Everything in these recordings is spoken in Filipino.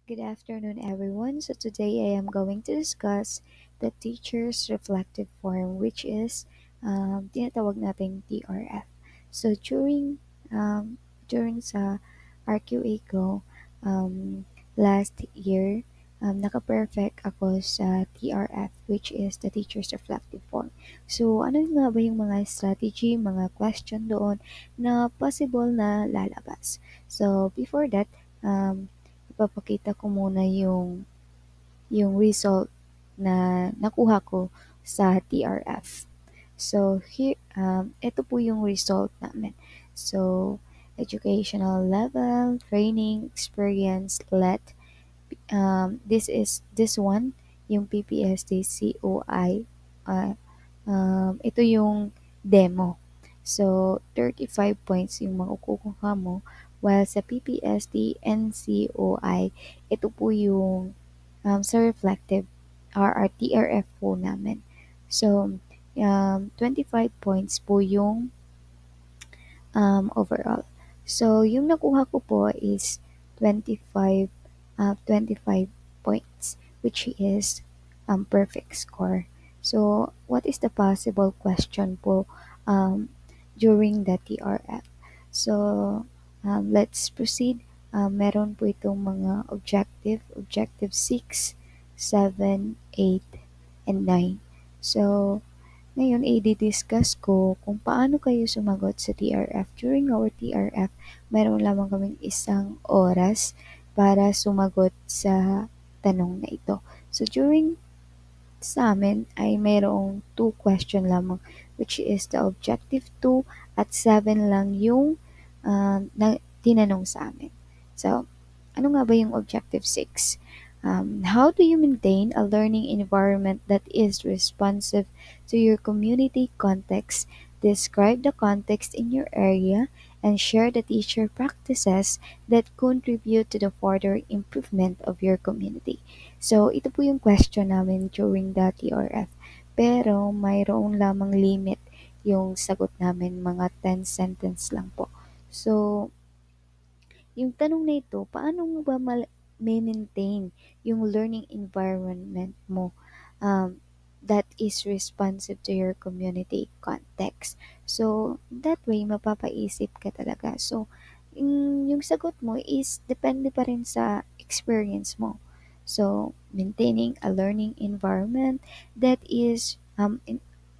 Good afternoon, everyone. So today I am going to discuss the teacher's reflective form, which is tinatawag nating TRF. So during sa RQA ko last year, naka-perfect ako sa TRF, which is the teacher's reflective form. So ano nga ba yung mga strategy, mga question doon na possible na lalabas? So before that, ipapakita ko muna yung result na nakuha ko sa TRF. So, ito po yung result namin. So, educational level, training, experience, let. This one, yung PPSD COI. Ito yung demo. So, 35 points yung makukuha mo. While sa PPSD NCOI, ito po yung sa reflective or TRF po namin. So, 25 points po yung overall. So, yung nakuha ko po is 25, 25 points, which is perfect score. So, what is the possible question po um, during the TRF? So, let's proceed. Meron po itong mga objective 6, 7, 8, and 9. So, ngayon, i-discuss ko kung paano kayo sumagot sa TRF. During our TRF, mayroon lamang kaming isang oras para sumagot sa tanong na ito. So, during sa amin ay mayroong 2 question lamang, which is the objective 2 at 7 lang yung na tinanong sa amin. So, ano nga ba yung objective 6? How do you maintain a learning environment that is responsive to your community context? Describe the context in your area and share the teacher practices that contribute to the further improvement of your community. So, ito po yung question namin during the TRF. Pero mayroon lamang limit yung sagot namin, mga 10 sentence lang po. So, yung tanong na ito, paano mo ba maintain yung learning environment mo um, that is responsive to your community context? So, that way, mapapaisip ka talaga. So, yung sagot mo is depende pa rin sa experience mo. So, maintaining a learning environment that is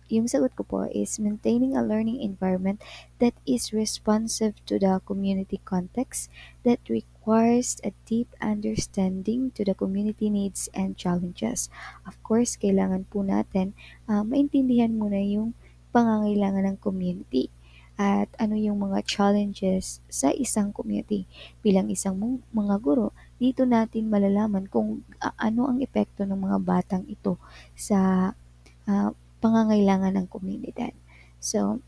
yung sagot ko po is maintaining a learning environment that is responsive to the community context, that requires a deep understanding to the community needs and challenges. Of course, kailangan po natin maintindihan muna yung pangangailangan ng community at ano yung mga challenges sa isang community. Bilang isang mga guro, dito natin malalaman kung ano ang epekto ng mga batang ito sa ah, pangangailangan ng komunidad. So,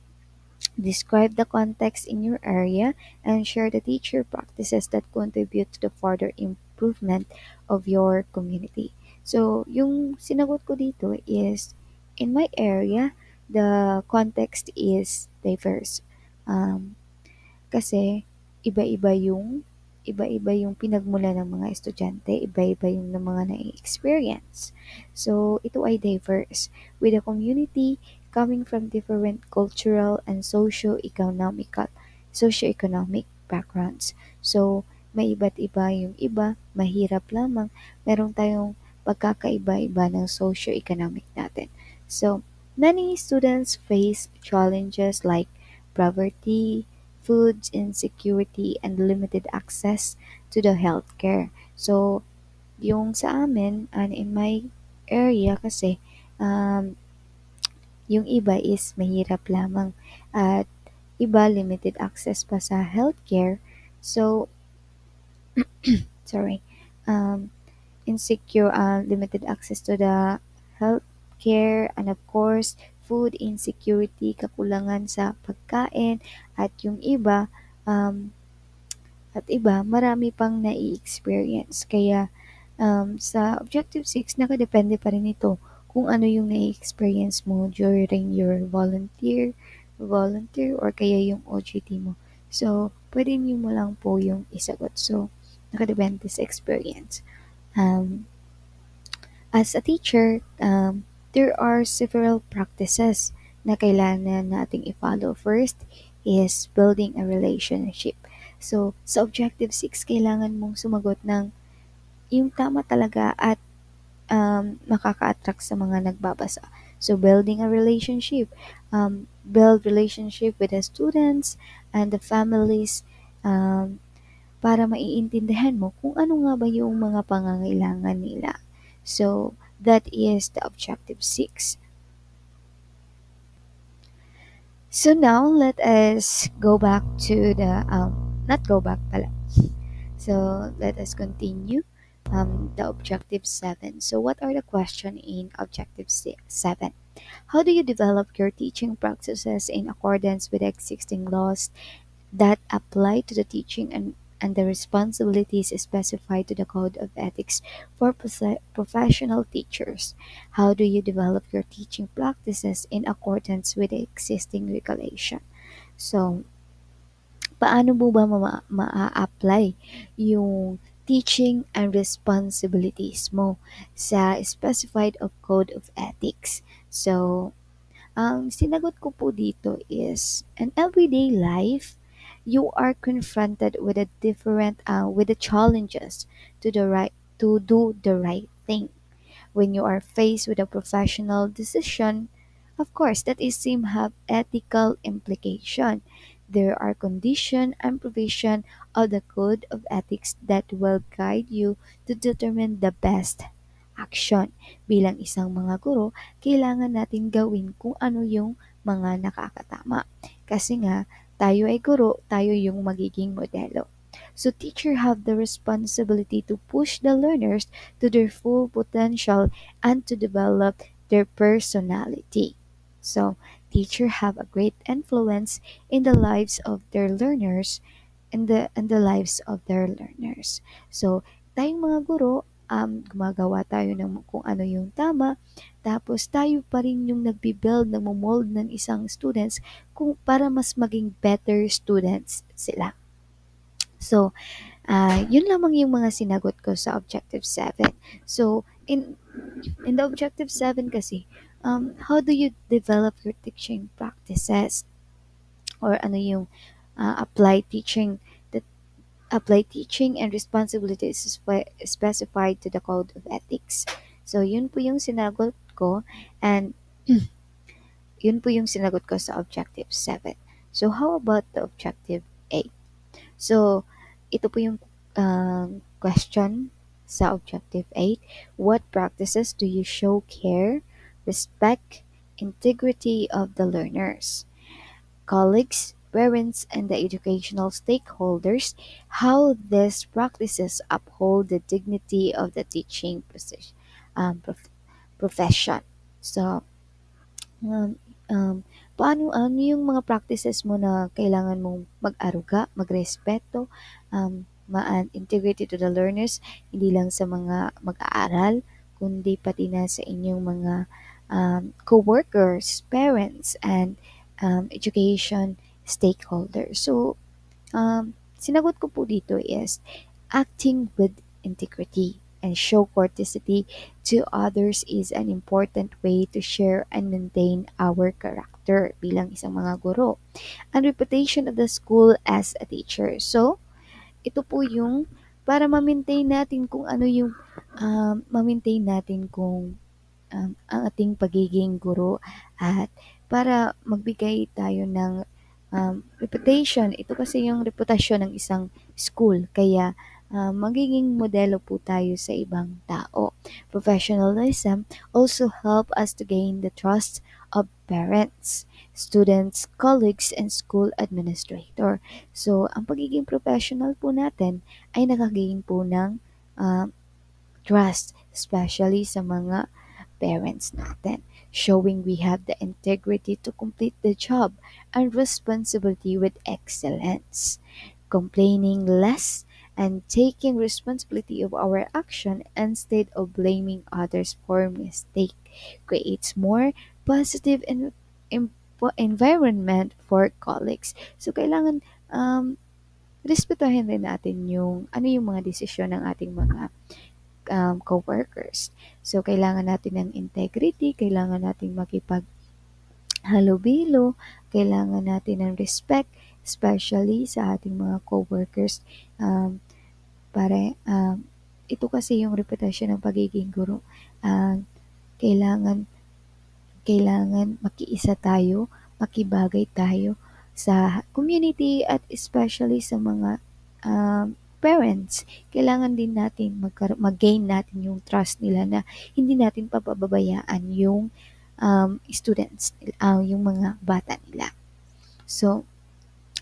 describe the context in your area and share the teacher practices that contribute to the further improvement of your community. So, yung sinagot ko dito is, in my area, the context is diverse. Um, Kasi iba-iba yung pinagmulan ng mga estudyante, iba-iba yung ng mga nai-experience. So, ito ay diverse, with a community coming from different cultural and socio-economic backgrounds. So, may iba't iba yung iba, mahirap lamang, meron tayong pagkakaiba-iba ng socio-economic natin. So, many students face challenges like poverty, food insecurity, and limited access to the healthcare. So, yung sa amin, and in my area kasi, um, yung iba is mahirap lamang at iba limited access pa sa healthcare. So, sorry, um, insecure, limited access to the healthcare, and of course, food insecurity, kakulangan sa pagkain, at yung iba, um, marami pang nai-experience. Kaya sa Objective 6, nakadepende pa rin ito kung ano yung nai-experience mo during your volunteer or kaya yung OJT mo. So, pwede niyo mo lang po yung isagot. So, Nakadepende sa experience. Um, as a teacher, there are several practices na kailangan nating i-follow. First is building a relationship. So, sa Objective 6, kailangan mong sumagot ng yung tama talaga at makaka-attract sa mga nagbabasa. So, building a relationship. Build relationship with the students and the families, para maiintindihan mo kung ano nga ba yung mga pangangailangan nila. So, that is the Objective 6. So now, let us go back to the, not go back pala. So, let us continue the Objective 7. So, what are the question in Objective 7? How do you develop your teaching practices in accordance with existing laws that apply to the teaching and the responsibilities specified to the Code of Ethics for professional teachers? How do you develop your teaching practices in accordance with the existing regulation? So, paano mo ba maa-apply yung teaching and responsibilities mo sa specified of Code of Ethics? So, ang sinagot ko po dito is, in everyday life, you are confronted with a different, with the challenges to do the right thing. When you are faced with a professional decision, of course, that is seem have ethical implication. There are condition and provision of the code of ethics that will guide you to determine the best action. Bilang isang mga guro, kailangan natin gawin kung ano yung mga nakakatama. Kasi nga, tayo ay guro, tayo yung magiging modelo. So teacher have the responsibility to push the learners to their full potential and to develop their personality. So teacher have a great influence in the lives of their learners, in the lives of their learners. So tayong mga guro, gumagawa tayo ng kung ano yung tama, tapos tayo pa rin yung nagbi-build, nagmo-mold ng isang students kung para mas maging better students sila. So, yun lamang yung mga sinagot ko sa Objective 7. So, in the Objective 7 kasi, how do you develop your teaching practices? Or ano yung that apply teaching and responsibilities specified to the Code of Ethics. So, yun po yung sinagot ko, and yun po yung sinagot ko sa Objective 7. So, how about the Objective 8? So, ito po yung question sa Objective 8. What practices do you show care, respect, integrity of the learners, colleagues, parents, and the educational stakeholders? How these practices uphold the dignity of the teaching profession. So, um, paano yung mga practices mo na kailangan mong mag-aruga, magrespeto, integrity to the learners, hindi lang sa mga mag-aaral, kundi pati na sa inyong mga co-workers, parents, and education stakeholders. So, sinagot ko po dito is acting with integrity and show courtesy to others is an important way to share and maintain our character bilang isang mga guro. And reputation of the school as a teacher. So, ito po yung para ma-maintain natin kung ano yung ma-maintain natin kung ang ating pagiging guro, at para magbigay tayo ng reputation. Ito kasi yung reputasyon ng isang school. Kaya magiging modelo po tayo sa ibang tao. Professionalism also help us to gain the trust of parents, students, colleagues, and school administrator. So, ang pagiging professional po natin ay nakagain po ng uh, trust, especially sa mga parents natin, showing we have the integrity to complete the job and responsibility with excellence, complaining less and taking responsibility of our action instead of blaming others for mistake creates more positive environment for colleagues. So kailangan respetuhin din natin yung ano yung mga desisyon ng ating mga co-workers. So, kailangan natin ng integrity, kailangan natin makipaghalubilo, kailangan natin ng respect, especially sa ating mga co-workers. Um, para ito kasi yung reputasyon ng pagiging guro. Um, kailangan kailangan makiisa tayo, makibagay tayo sa community at especially sa mga parents. Kailangan din natin mag-gain natin yung trust nila na hindi natin papababayaan yung students, yung mga bata nila. So,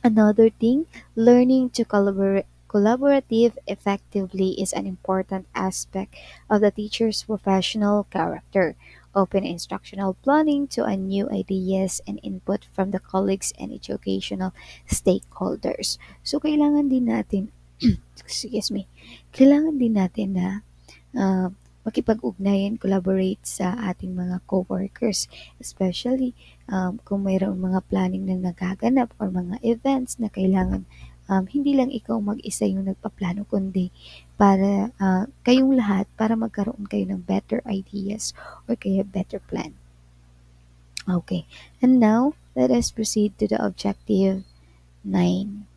another thing, learning to collaborative effectively is an important aspect of the teacher's professional character. Open instructional planning to a new ideas and input from the colleagues and educational stakeholders. So, kailangan din natin, excuse me, kailangan din natin na uh, makipag-ugnayan, collaborate sa ating mga co-workers. Especially kung mayroong mga planning na nagaganap or mga events na kailangan hindi lang ikaw mag-isa yung nagpaplano kundi para kayong lahat para magkaroon kayo ng better ideas or kaya better plan. Okay. And now, let us proceed to the objective 9.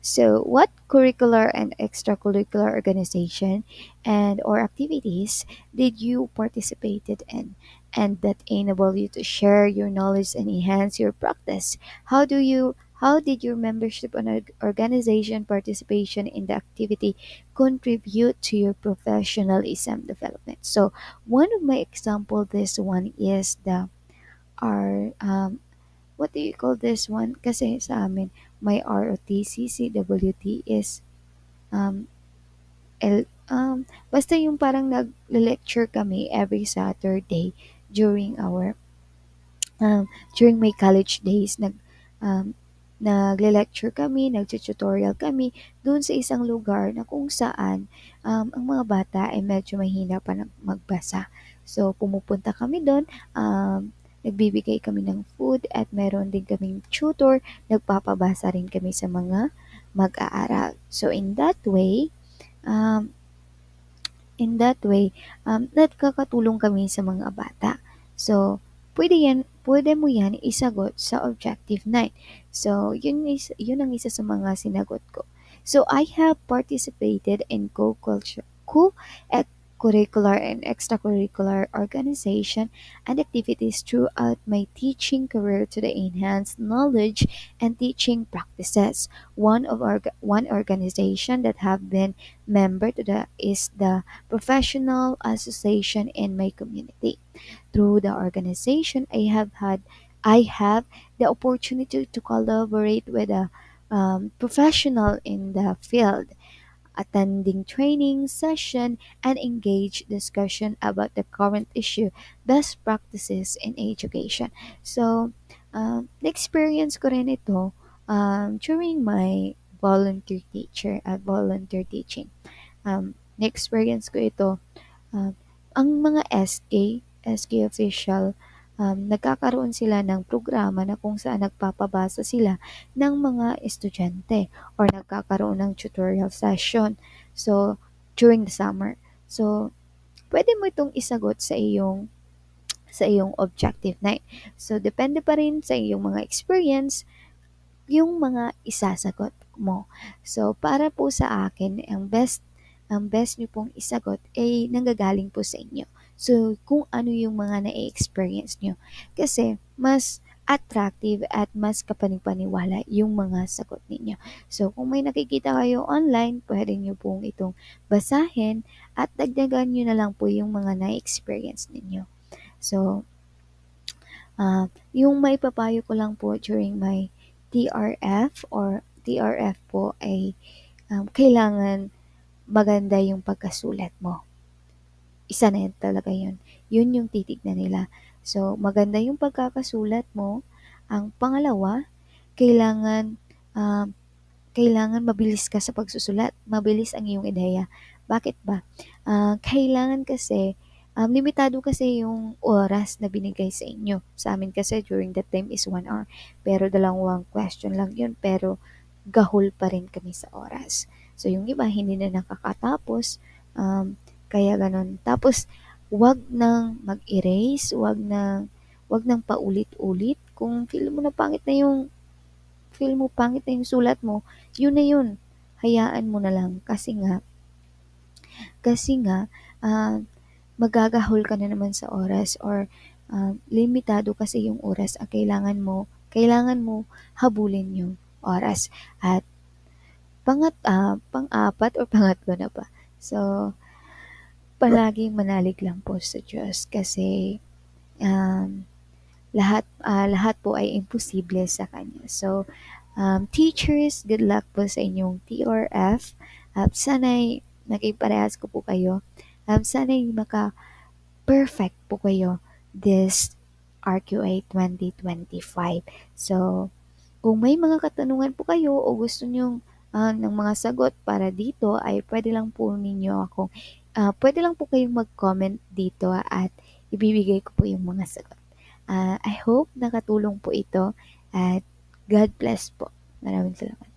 So, what curricular and extracurricular organization and or activities did you participated in and that enable you to share your knowledge and enhance your practice? How did your membership and organization participation in the activity contribute to your professionalism development? So, one of my example this one is the our what do you call this one? Kasi sa amin, may ROTC, CWT is, um, basta yung parang nag-lecture kami every Saturday during our, during my college days, um, nagle-lecture kami, nagtututorial kami doon sa isang lugar na kung saan ang mga bata ay medyo mahina pa magbasa. So, pumupunta kami doon, nagbibigay kami ng food at meron din kaming tutor, nagpapabasa rin kami sa mga mag-aaral. So, um, in that way, nagkakatulong kami sa mga bata. So, pwede mo yan isagot sa Objective 9. So, yun ang isa sa mga sinagot ko. So, I have participated in curricular and extracurricular organization and activities throughout my teaching career to enhance knowledge and teaching practices. One organization that have been member to the is the professional association in my community. Through the organization, I have the opportunity to collaborate with a professional in the field, attending training session and engage discussion about the current issue, best practices in education. So, na-experience ko rin ito during my volunteer teaching. Na-experience ko ito. Ang mga SK official, nagkakaroon sila ng programa na kung saan nagpapabasa sila ng mga estudyante or nagkakaroon ng tutorial session. So, during the summer. So, pwede mo itong isagot sa iyong objective night. So, depende pa rin sa iyong mga experience yung mga isasagot mo. So, para po sa akin, ang best niyo pong isagot ay nanggagaling po sa inyo. So, kung ano yung mga na-experience niyo. Kasi, mas attractive at mas kapanipaniwala yung mga sagot ninyo. So, kung may nakikita kayo online, pwede niyo pong itong basahin at dagdagan niyo na lang po yung mga na-experience ninyo. So, yung maipapayo ko lang po during my TRF po ay kailangan maganda yung pagkasulat mo. Isa na yan talaga yun. Yun yung titignan nila. So, maganda yung pagkakasulat mo. Ang pangalawa, kailangan um, kailangan mabilis ka sa pagsusulat. Mabilis ang iyong ideya. Bakit ba? Kailangan kasi, limitado kasi yung oras na binigay sa inyo. Sa amin kasi during that time is 1 hour. Pero 2 question lang yun. Pero gahol pa rin kami sa oras. So yung iba hindi na nakakatapos, kaya gano'n. Tapos wag nang mag-erase, wag nang paulit-ulit. Kung feel mo pangit na yung sulat mo, yun na yun. Hayaan mo na lang kasi nga, ah, magagahol ka na naman sa oras or limitado kasi yung oras ang kailangan mo habulin yung oras. At pang-apat or pangatlo na ba? So, palaging manalig lang po sa Diyos kasi um, lahat po ay imposible sa Kanya. So, teachers, good luck po sa inyong TRF. Sana'y naging parehas ko po kayo. Sana'y perfect po kayo this RQA 2025. So, kung may mga katanungan po kayo o gusto nyong ng mga sagot para dito ay pwede lang po kayong mag-comment dito at ibibigay ko po yung mga sagot. I hope nakatulong po ito at God bless po. Maraming salamat.